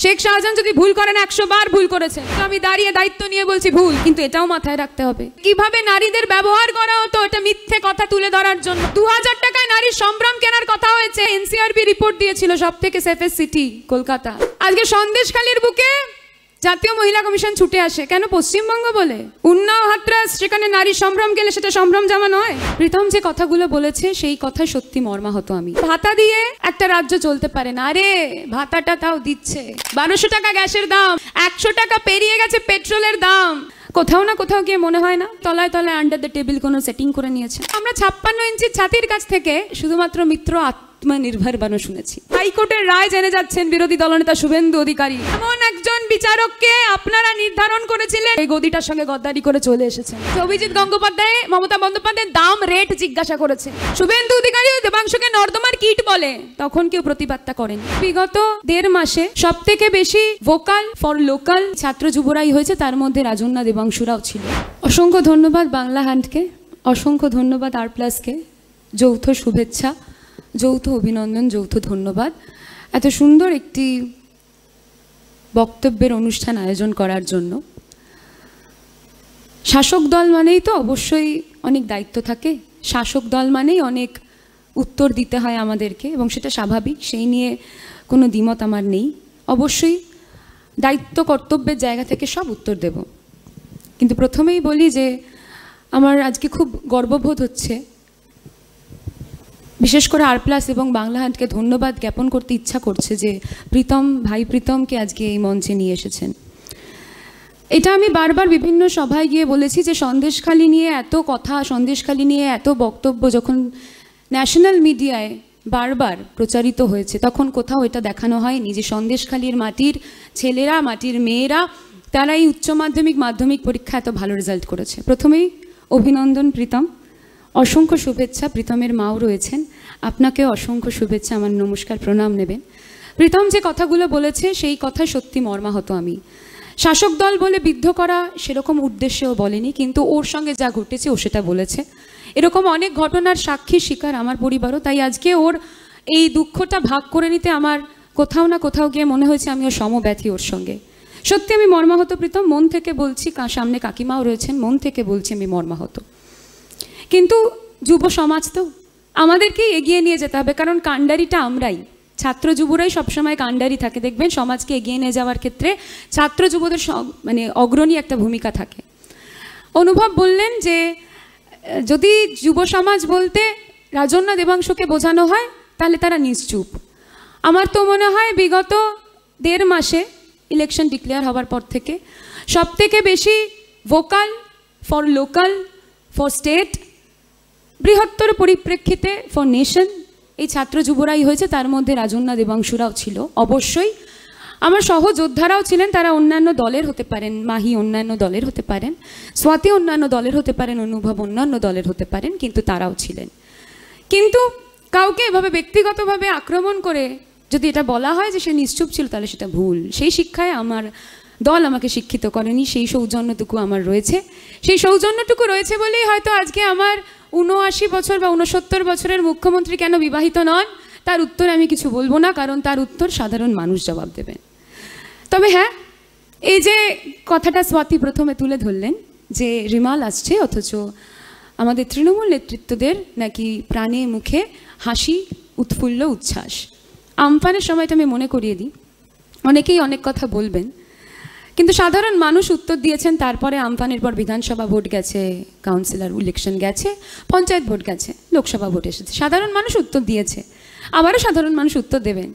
শেখ শাহজাহান যদি ভুল করেন 100 বার ভুল করেছে, আমি দাঁড়িয়ে দায়িত্ব নিয়ে বলছি ভুল, কিন্তু এটাও মাথায় রাখতে হবে কিভাবে নারীদের ব্যবহার করা হতো এটা মিথ্যে কথা তুলে ধরার জন্য। 2000 টাকায় নারীর সম্ভ্রম কেনার কথা হয়েছে, এনসিআরবি রিপোর্ট দিয়েছিল সবথেকে সেফেস্ট সিটি কলকাতা। আজকে সন্দেশখালীর বুকে জাতীয় মহিলা কমিশন ছুটে আসে কেন? পশ্চিমবঙ্গ বলে। উন্নাও হাতরাস, সেখানে নারী সম্ভ্রম গেলে সেটা সম্ভ্রম জামা নয়। প্রীতম যে কথাগুলো বলেছে সেই কথা সত্যি মর্মাহত আমি। ভাতা দিয়ে একটা রাজ্য চলতে পারে না। আরে ভাতাটা তাও দিচ্ছে, 1200 টাকা গ্যাসের দাম, 100 টাকা পেরিয়ে গেছে পেট্রোলের দাম। কোথাও না কোথাও গিয়ে মনে হয় না তলায় তলায় আন্ডার দ্য টেবিল কোনো সেটিং করে নিয়েছে। আমরা 56 ইঞ্চির ছাতির কাছ থেকে শুধুমাত্র মিত্র আত্মনির্ভর বানো শুনেছি। হাইকোর্টের রায় জেনে যাচ্ছেন বিরোধী দলনেতা শুভেন্দু অধিকারী। এমন একজন বিচারককে আপনারা নির্ধারণ করেছিলেন, এই গদিটার সঙ্গে গদ্দারি করে চলে এসেছেন। অভিজিৎ গঙ্গোপাধ্যায় মমতা বন্দ্যোপাধ্যায়ের দাম রেট জিজ্ঞাসা করেছে। শুভেন্দু অধিকারী দেবাংশুকে নর্দমার কীট বলে, তখন কেউ প্রতিবাদটা করেন। বিগত 1.5 মাসে সব থেকে বেশি ভোকাল ফর লোকাল ছাত্র যুবরাই হয়েছে, তার মধ্যে রাজন্যা দেবাংশুরাও ছিল। অসংখ্য ধন্যবাদ বাংলা হ্যান্ডকে, অসংখ্য ধন্যবাদ R+কে, যৌথ শুভেচ্ছা, যৌথ অভিনন্দন, যৌথ ধন্যবাদ এত সুন্দর একটি বক্তব্যের অনুষ্ঠান আয়োজন করার জন্য। শাসক দল মানেই তো অবশ্যই অনেক দায়িত্ব থাকে, শাসক দল মানেই অনেক উত্তর দিতে হয় আমাদেরকে, এবং সেটা স্বাভাবিক, সেই নিয়ে কোনো দ্বিমত আমার নেই। অবশ্যই দায়িত্ব কর্তব্যের জায়গা থেকে সব উত্তর দেব, কিন্তু প্রথমেই বলি যে আমার আজকে খুব গর্ববোধ হচ্ছে, বিশেষ করে R+ এবং বাংলা হ্যান্ডকে ধন্যবাদ জ্ঞাপন করতে ইচ্ছা করছে যে প্রীতম ভাই প্রীতমকে আজকে এই মঞ্চে নিয়ে এসেছেন। এটা আমি বারবার বিভিন্ন সভায় গিয়ে বলেছি যে সন্দেশখালী নিয়ে এত কথা, সন্দেশখালী নিয়ে এত বক্তব্য যখন ন্যাশনাল মিডিয়ায় বারবার প্রচারিত হয়েছে, তখন কোথাও এটা দেখানো হয়নি যে সন্দেশখালীর মাটির ছেলেরা, মাটির মেয়েরা, তারা এই উচ্চ মাধ্যমিক মাধ্যমিক পরীক্ষা এত ভালো রেজাল্ট করেছে। প্রথমেই অভিনন্দন প্রীতম, অসংখ্য শুভেচ্ছা। প্রীতমের মাও রয়েছেন, আপনাকেও অসংখ্য শুভেচ্ছা, আমার নমস্কার প্রণাম নেবেন। প্রীতম যে কথাগুলো বলেছে সেই কথা সত্যি মর্মাহত আমি। শাসক দল বলে বিদ্ধ করা সেরকম উদ্দেশ্যেও বলেনি, কিন্তু ওর সঙ্গে যা ঘটেছে ও সেটা বলেছে। এরকম অনেক ঘটনার সাক্ষী শিকার আমার পরিবারও, তাই আজকে ওর এই দুঃখটা ভাগ করে নিতে আমার কোথাও না কোথাও গিয়ে মনে হয়েছে আমিও সমব্যথী ওর সঙ্গে। সত্যি আমি মর্মাহত প্রীতম, মন থেকে বলছি, সামনে কাকিমাও রয়েছেন, মন থেকে বলছি আমি মর্মাহত। কিন্তু যুব সমাজ তো আমাদেরকেই এগিয়ে নিয়ে যেতে হবে, কারণ কাণ্ডারিটা আমরাই, ছাত্র যুবরাই সবসময় কাণ্ডারি থাকে। দেখবেন সমাজকে এগিয়ে নিয়ে যাওয়ার ক্ষেত্রে ছাত্র যুবদের মানে অগ্রণী একটা ভূমিকা থাকে। অনুভব বললেন যে যদি যুব সমাজ বলতে রাজন্যা দেবাংশুকে বোঝানো হয় তাহলে তারা নিশ্চুপ। আমার তো মনে হয় বিগত 1.5 মাসে ইলেকশন ডিক্লেয়ার হওয়ার পর থেকে সব থেকে বেশি vocal for local, for state, বৃহত্তর পরিপ্রেক্ষিতে ফর নেশন এই ছাত্র যুবরাই হয়েছে, তার মধ্যে রাজন্যা দেবাংশুরাও ছিল। অবশ্যই আমার সহযোদ্ধারাও ছিলেন, তারা অন্যান্য দলের হতে পারেন, মাহি অন্যান্য দলের হতে পারেন, স্বাতি অন্যান্য দলের হতে পারেন, অনুভব অন্যান্য দলের হতে পারেন, কিন্তু তারাও ছিলেন। কিন্তু কাউকে এভাবে ব্যক্তিগতভাবে আক্রমণ করে যদি এটা বলা হয় যে সে নিশ্চুপ ছিল, তাহলে সেটা ভুল। সেই শিক্ষায় আমার দল আমাকে শিক্ষিত করেনি, সেই সৌজন্যটুকু আমার রয়েছে। সেই সৌজন্যটুকু রয়েছে বলেই হয়তো আজকে আমার 79 বছর বা 69 বছরের মুখ্যমন্ত্রী কেন বিবাহিত নন তার উত্তর আমি কিছু বলবো না, কারণ তার উত্তর সাধারণ মানুষ জবাব দেবেন। তবে হ্যাঁ, এই যে কথাটা স্বাতি প্রথমে তুলে ধরলেন যে রিমাল আসছে, অথচ আমাদের তৃণমূল নেতৃত্বদের নাকি প্রাণে মুখে হাসি, উৎফুল্ল, উচ্ছ্বাস। আমফানের সময়টা আমি মনে করিয়ে দিই, অনেকেই অনেক কথা বলবেন, কিন্তু সাধারণ মানুষ উত্তর দিয়েছেন। তারপরে আমফানের পর বিধানসভা ভোট গেছে, কাউন্সিলর ইলেকশন গেছে, পঞ্চায়েত ভোট গেছে, লোকসভা ভোট এসেছে, সাধারণ মানুষ উত্তর দিয়েছে, আবারও সাধারণ মানুষ উত্তর দেবেন।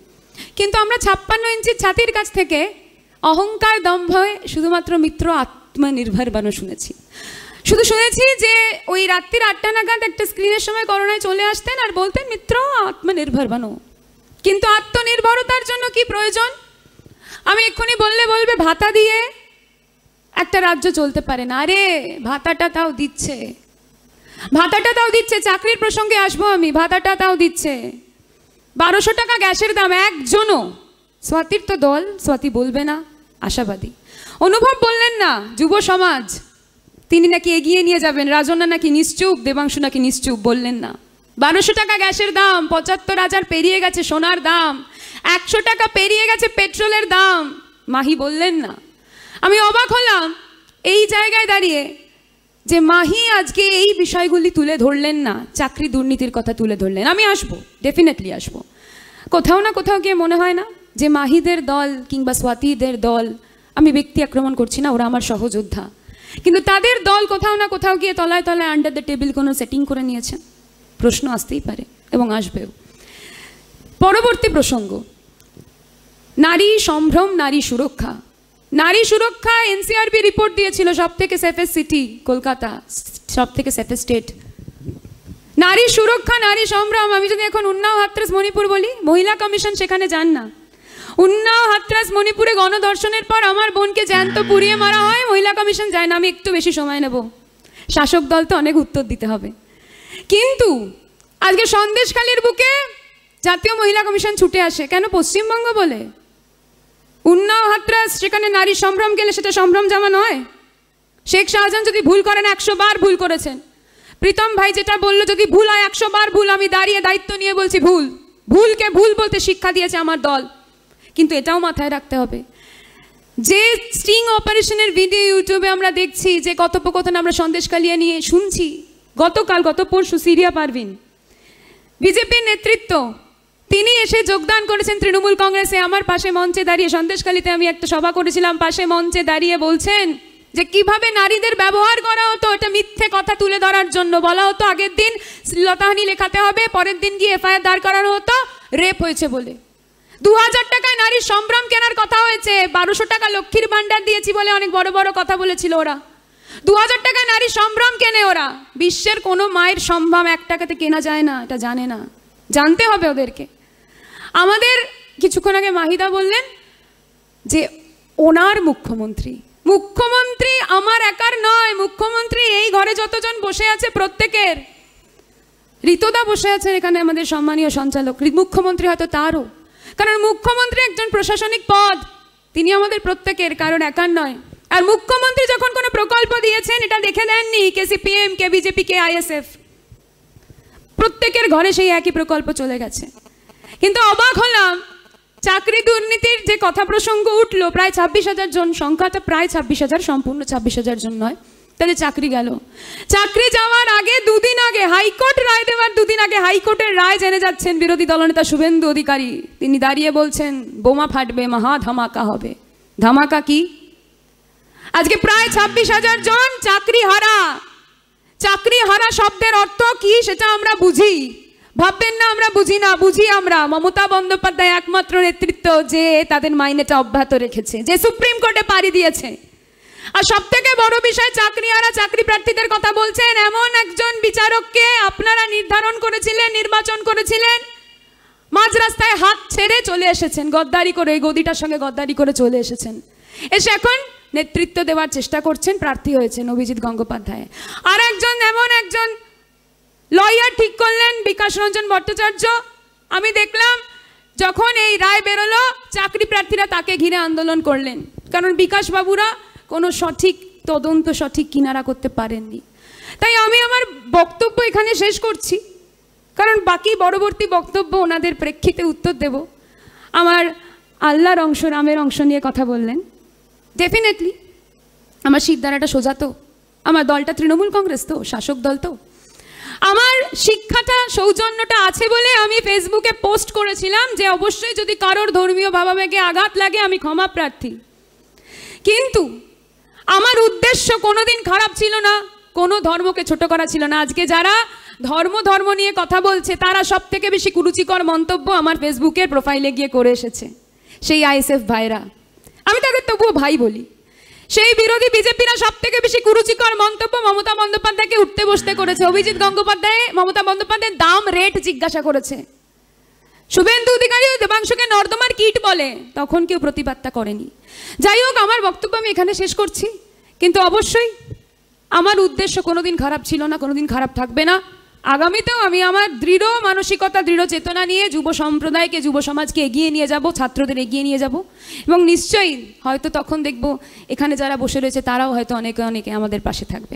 কিন্তু আমরা 56 ইঞ্চির ছাতির কাছ থেকে অহংকার দম্ভয়ে শুধুমাত্র মিত্র আত্মনির্ভর বানো শুনেছি। শুধু শুনেছি যে ওই রাত্রির 8টা নাগাদ একটা স্ক্রিনের সময় করোনায় চলে আসতেন আর বলতেন মিত্র আত্মনির্ভর বানো। কিন্তু আত্মনির্ভরতার জন্য কি প্রয়োজন? আমি এক্ষুনি বললে বলবে ভাতা দিয়ে একটা রাজ্য চলতে পারে না। আরে ভাতাটা তাও দিচ্ছে, ভাতাটা তাও দিচ্ছে। চাকরির প্রসঙ্গে আসবো আমি, ভাতাটা তাও দিচ্ছে। 1200 টাকা গ্যাসের দাম একজনও, স্বাতির তো দল, স্বাতি বলবে না, আশাবাদী। অনুভব বললেন না যুব সমাজ তিনি নাকি এগিয়ে নিয়ে যাবেন, রাজন্যা নাকি নিশ্চুপ, দেবাংশু নাকি নিশ্চুপ, বললেন না। 1200 টাকা গ্যাসের দাম, 75,000 পেরিয়ে গেছে সোনার দাম, 100 টাকা পেরিয়ে গেছে পেট্রোলের দাম, মাহি বললেন না। আমি অবাক হলাম এই জায়গায় দাঁড়িয়ে যে মাহি আজকে এই বিষয়গুলি তুলে ধরলেন না, চাকরি দুর্নীতির কথা তুলে ধরলেন। আমি আসবো, ডেফিনেটলি আসবো। কোথাও না কোথাও গিয়ে মনে হয় না যে মাহিদের দল কিংবা স্বাতীদের দল, আমি ব্যক্তি আক্রমণ করছি না, ওরা আমার সহযোদ্ধা, কিন্তু তাদের দল কোথাও না কোথাও গিয়ে তলায় তলায় আন্ডার দ্য টেবিল কোনো সেটিং করে নিয়েছেন? প্রশ্ন আসতেই পারে এবং আসবেও। পরবর্তী প্রসঙ্গ, নারী সম্ভ্রম, নারী সুরক্ষা। নারী সুরক্ষা এনসিআরবি রিপোর্ট দিয়েছিল সব থেকে সেফেস্ট সিটি কলকাতা, সব থেকে সেফেস্ট স্টেট। নারী সুরক্ষা, নারী সম্ভ্রম। আমি যদি এখন উন্নাও হাতরাস মণিপুর বলি, মহিলা কমিশন সেখানে যান না। উন্নাও হাতরাস মণিপুরে গণধর্ষণের পর আমার বোনকে জ্যান্ত পুড়িয়ে মারা হয়, মহিলা কমিশন যায় না। আমি একটু বেশি সময় নেব, শাসক দল তো অনেক উত্তর দিতে হবে। কিন্তু আজকে সন্দেশখালীর বুকে জাতীয় মহিলা কমিশন ছুটে আসে কেন? পশ্চিমবঙ্গ বলে। উন্নাও হাতরাস, সেখানে নারী সম্ভ্রম গেলে সেটা সম্ভ্রম জামা নয়। শেখ শাহজাহান যদি ভুল করেন 100 বার ভুল করেছেন। প্রীতম ভাই যেটা বললো যদি ভুল হয় 100 বার ভুল, আমি দাঁড়িয়ে দায়িত্ব নিয়ে বলছি ভুল। ভুলকে ভুল বলতে শিক্ষা দিয়েছে আমার দল। কিন্তু এটাও মাথায় রাখতে হবে যে স্টিং অপারেশনের ভিডিও ইউটিউবে আমরা দেখছি, যে কথোপকথন আমরা সন্দেশখালী নিয়ে শুনছি, গত পরশু সিরিয়া পারভিন, বিজেপির নেতৃত্ব, তিনি এসে যোগদান করেছেন তৃণমূল কংগ্রেসে। আমার পাশে মঞ্চে দাঁড়িয়ে, সন্দেশখালীতে আমি একটা সভা করেছিলাম, পাশে মঞ্চে দাঁড়িয়ে বলছেন যে কিভাবে নারীদের ব্যবহার করা হতো, এটা মিথ্যে কথা তুলে ধরার জন্য বলা হতো। আগের দিন শ্লীলতাহানি লেখাতে হবে, পরের দিন গিয়ে এফআইআর দাঁড় করানো হতো রেপ হয়েছে বলে। 2000 টাকায় নারীর সম্ভ্রম কেনার কথা হয়েছে, 1200 টাকা লক্ষ্মীর ভান্ডার দিয়েছি বলে অনেক বড় বড় কথা বলেছিল ওরা। 2000 টাকায় নারীর সম্ভ্রম কেনে ওরা। বিশ্বের কোনো মায়ের সম্ভ্রম 1 টাকাতে কেনা যায় না, এটা জানে না, জানতে হবে ওদেরকে। আমাদের কিছুক্ষণ আগে মাহিদা বললেন যে ওনার মুখ্যমন্ত্রী আমার একার নয়, মুখ্যমন্ত্রী এই ঘরে যতজন বসে আছে প্রত্যেকের। ঋতুদা বসে আছেন এখানে, আমাদের সম্মানীয় সঞ্চালক, মুখ্যমন্ত্রী হয়তো তারও, কারণ মুখ্যমন্ত্রী একজন প্রশাসনিক পদ, তিনি আমাদের প্রত্যেকের, কারণ একার নয়। আর মুখ্যমন্ত্রী যখন কোনো প্রকল্প দিয়েছেন এটা দেখে দেননি কে সিপিএম, কে বিজেপি, কে আইএসএফ, প্রত্যেকের ঘরে সেই একই প্রকল্প চলে গেছে। কিন্তু অবাক হলাম, চাকরি দুর্নীতির যে কথা প্রসঙ্গ উঠলো, প্রায় 26,000 জন, সংখ্যাটা প্রায় 26,000, সম্পূর্ণ 26,000 জন নয়, তাদের চাকরি গেল। চাকরি যাওয়ার আগে, দুদিন আগে, হাইকোর্ট রায় দেওয়ার দুদিন আগে হাইকোর্টের রায় জেনে যাচ্ছেন বিরোধী দলনেতা শুভেন্দু অধিকারী। তিনি দাঁড়িয়ে বলছেন বোমা ফাটবে, মহা ধামাকা হবে। ধামাকা কি? আজকে প্রায় 26,000 জন চাকরি হারা। চাকরি হারা শব্দের অর্থ কি সেটা আমরা বুঝি, ভাববেন না আমরা বুঝি না, বুঝি আমরা। মমতা বন্দ্যোপাধ্যায় একমাত্র নেতৃত্ব যে তাদের মাইনেটা অব্যাহত রেখেছে, যে সুপ্রিম কোর্টে পাড়ি দিয়েছে। আর সব থেকে বড় বিষয়, চাকরি হারা চাকরি প্রার্থীদের কথা বলছেন। এমন একজন বিচারককে আপনারা নির্ধারণ করেছিলেন, নির্বাচন করেছিলেন, মাঝ রাস্তায় হাত ছেড়ে চলে এসেছেন, গদ্দারি করে, এই গদিটার সঙ্গে গদ্দারি করে চলে এসেছেন। এসে এখন নেতৃত্ব দেওয়ার চেষ্টা করছেন, প্রার্থী হয়েছেন অভিজিৎ গঙ্গোপাধ্যায়। আর একজন, এমন একজন লয়ার ঠিক করলেন বিকাশ রঞ্জন ভট্টাচার্য। আমি দেখলাম যখন এই রায় বেরোলো, চাকরি প্রার্থীরা তাকে ঘিরে আন্দোলন করলেন, কারণ বিকাশ বাবুরা কোনো সঠিক তদন্ত, সঠিক কিনারা করতে পারেননি। তাই আমি আমার বক্তব্য এখানে শেষ করছি, কারণ বাকি পরবর্তী বক্তব্য ওনাদের প্রেক্ষিতে উত্তর দেব। আমার আল্লাহর অংশ, রামের অংশ নিয়ে কথা বললেন। ডেফিনেটলি আমার শিরদাঁড়াটা সোজা তো, আমার দলটা তৃণমূল কংগ্রেস তো, শাসক দল তো। আমার শিক্ষাটা, সৌজন্যটা আছে বলে আমি ফেসবুকে পোস্ট করেছিলাম যে অবশ্যই যদি কারোর ধর্মীয় ভাবাবেগে আঘাত লাগে আমি ক্ষমা প্রার্থী। কিন্তু আমার উদ্দেশ্য কোনোদিন খারাপ ছিল না, কোনো ধর্মকে ছোট করা ছিল না। আজকে যারা ধর্ম নিয়ে কথা বলছে তারা সব থেকে বেশি কুরুচিকর মন্তব্য আমার ফেসবুকের প্রোফাইলে গিয়ে করে এসেছে সেই আইএসএফ ভাইরা। আমি তাদের তবুও ভাই বলি। সেই বিরোধী বিজেপিরা সব থেকে বেশি কুরুচিকর মন্তব্য মমতা বন্দ্যোপাধ্যায়কে উঠতে বসতে করেছে। অভিজিৎ গঙ্গোপাধ্যায় মমতা বন্দ্যোপাধ্যায়ের দাম, রেট জিজ্ঞাসা করেছে। শুভেন্দু অধিকারী দেবাংশুকে নর্দমার কিট বলে, তখন কেউ প্রতিবাদটা করেনি। যাই হোক, আমার বক্তব্য আমি এখানে শেষ করছি। কিন্তু অবশ্যই আমার উদ্দেশ্য কোনোদিন খারাপ ছিল না, কোনোদিন খারাপ থাকবে না। আগামীতেও আমি আমার দৃঢ় মানসিকতা, দৃঢ় চেতনা নিয়ে যুব সম্প্রদায়কে, যুব সমাজকে এগিয়ে নিয়ে যাব, ছাত্রদের এগিয়ে নিয়ে যাব। এবং নিশ্চয়ই হয়তো তখন দেখব এখানে যারা বসে রয়েছে তারাও হয়তো অনেকে আমাদের পাশে থাকবে।